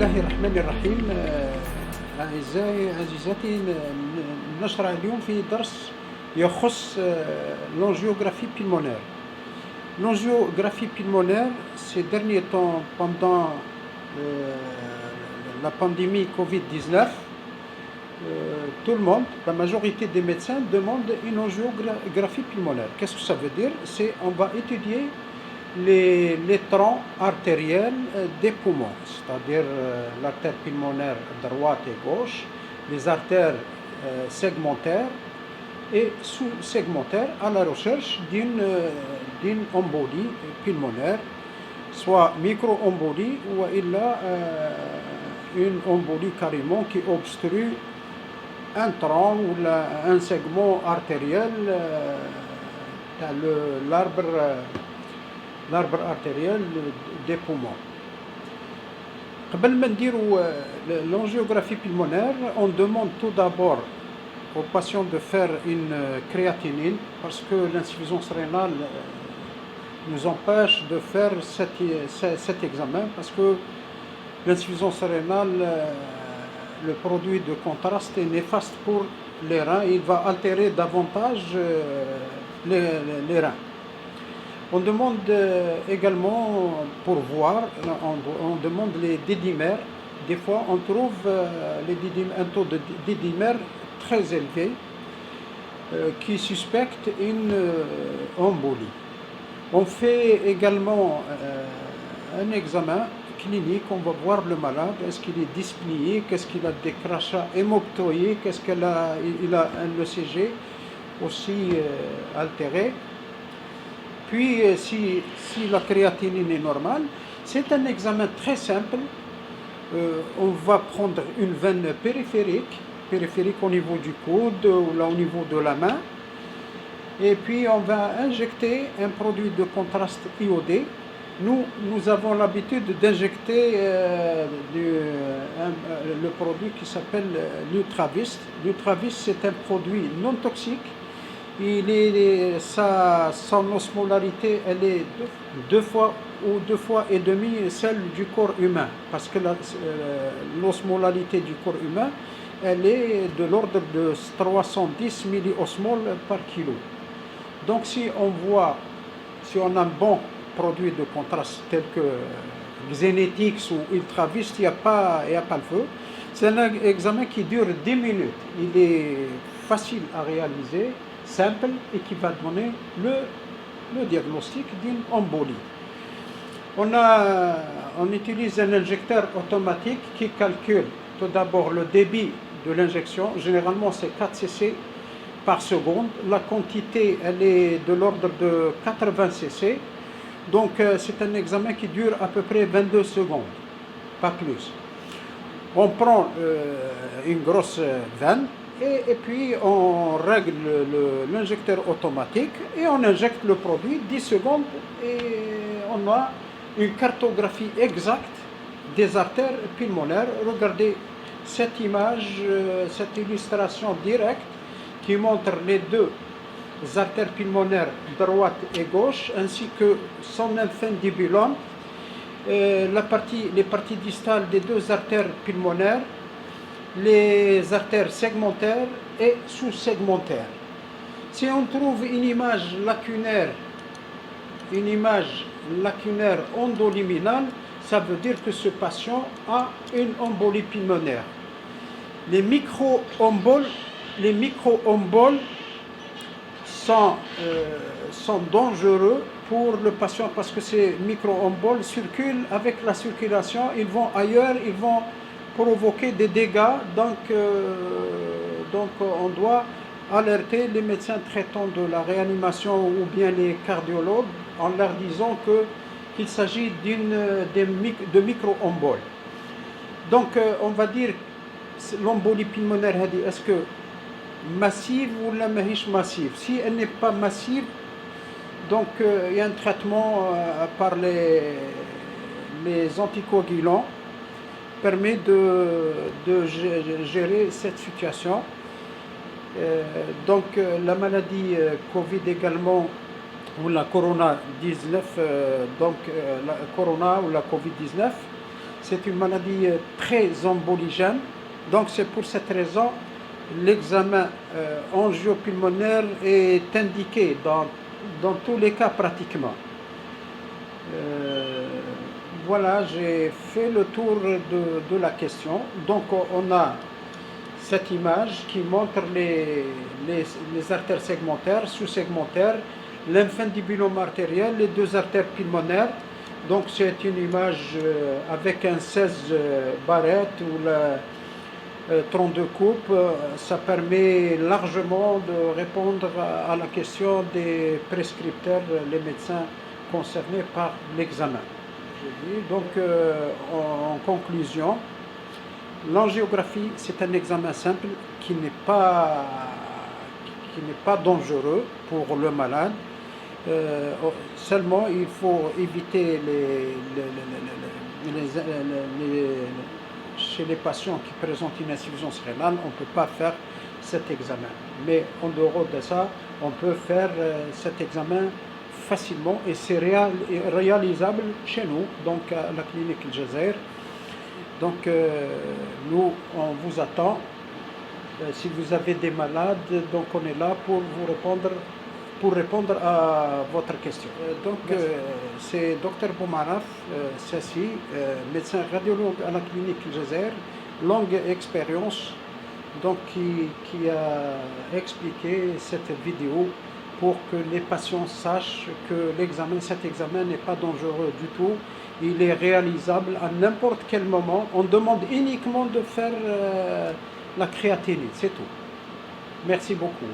الله الرحمن الرحيم. أعزائي عزيزاتي، نشرع اليوم في درس يخص l'angiographie pulmonaire. L'angiographie pulmonaire, ces derniers temps, pendant la pandémie Covid-19, tout le monde, la majorité des médecins demandent une angiographie pulmonaire. Qu'est-ce que ça veut dire? C'est on va étudier les troncs artériels des poumons, c'est-à-dire l'artère pulmonaire droite et gauche, les artères segmentaires et sous-segmentaires à la recherche d'une embolie pulmonaire, soit micro-embolie ou une embolie carrément qui obstrue un tronc ou un segment artériel dans l'arbre artériel des poumons. قبل ما نديروا l'angiographie pulmonaire, on demande tout d'abord aux patients de faire une créatinine parce que l'insuffisance rénale nous empêche de faire cet examen, parce que l'insuffisance rénale, le produit de contraste est néfaste pour les reins, il va altérer davantage les reins. On demande également, pour voir, on demande les dédimères. Des fois, on trouve un taux de dédimère très élevé qui suspecte une embolie. On fait également un examen clinique, on va voir le malade, est-ce qu'il est dyspnéique, est-ce qu'il a des crachats hémoptoïques, est-ce qu'il a un ECG aussi altéré. Puis, si la créatinine est normale, c'est un examen très simple. On va prendre une veine périphérique au niveau du coude ou là au niveau de la main. Et puis, on va injecter un produit de contraste iodé. Nous avons l'habitude d'injecter le produit qui s'appelle Nutravist. Nutravist, c'est un produit non toxique. Son osmolarité, elle est deux fois et demi celle du corps humain, parce que l'osmolarité du corps humain, elle est de l'ordre de 310 milliosmoles par kilo. Donc si on a un bon produit de contraste tel que Xenetix ou Ultravist, il n'y a pas le feu. C'est un examen qui dure 10 minutes. Il est facile à réaliser, simple, et qui va donner le diagnostic d'une embolie. On utilise un injecteur automatique qui calcule tout d'abord le débit de l'injection. Généralement, c'est 4 cc par seconde. La quantité, elle est de l'ordre de 80 cc. Donc, c'est un examen qui dure à peu près 22 secondes, pas plus. On prend une grosse veine, et puis on règle l'injecteur automatique et on injecte le produit 10 secondes et on a une cartographie exacte des artères pulmonaires. Regardez cette image, cette illustration directe qui montre les deux artères pulmonaires droite et gauche ainsi que son infundibulum, les parties distales des deux artères pulmonaires, les artères segmentaires et sous-segmentaires. Si on trouve une image lacunaire endoluminale, ça veut dire que ce patient a une embolie pulmonaire. Les micro-emboles sont dangereux pour le patient parce que ces micro-emboles circulent avec la circulation, ils vont ailleurs, ils vont provoquer des dégâts, donc on doit alerter les médecins traitants de la réanimation ou bien les cardiologues en leur disant qu'il s'agit de micro-emboles. Donc on va dire l'embolie pulmonaire, est-ce que massive ou la massive? Si elle n'est pas massive, donc il y a un traitement par les anticoagulants permet de gérer cette situation. Donc la maladie Covid également, ou la Corona-19, la Corona ou la Covid-19, C'est une maladie très emboligène. Donc c'est pour cette raison l'examen angiopulmonaire est indiqué dans tous les cas pratiquement. Voilà, j'ai fait le tour de la question. Donc on a cette image qui montre les artères segmentaires, sous-segmentaires, l'infundibulum artériel, les deux artères pulmonaires. Donc c'est une image avec un 16 barrette ou la 32 coupes. Ça permet largement de répondre à la question des prescripteurs, les médecins concernés par l'examen. Donc en conclusion, l'angiographie, c'est un examen simple qui n'est pas dangereux pour le malade. Seulement, il faut éviter chez les patients qui présentent une insuffisance rénale, on ne peut pas faire cet examen. Mais en dehors de ça, on peut faire cet examen facilement et c'est réalisable chez nous, donc à la clinique El Jazair. Donc nous, on vous attend. Si vous avez des malades, donc on est là pour vous répondre à votre question. C'est Dr Boumaraf Sassi, médecin radiologue à la clinique El Jazair, longue expérience, donc qui a expliqué cette vidéo pour que les patients sachent que cet examen n'est pas dangereux du tout. Il est réalisable à n'importe quel moment. On demande uniquement de faire la créatinine, c'est tout. Merci beaucoup.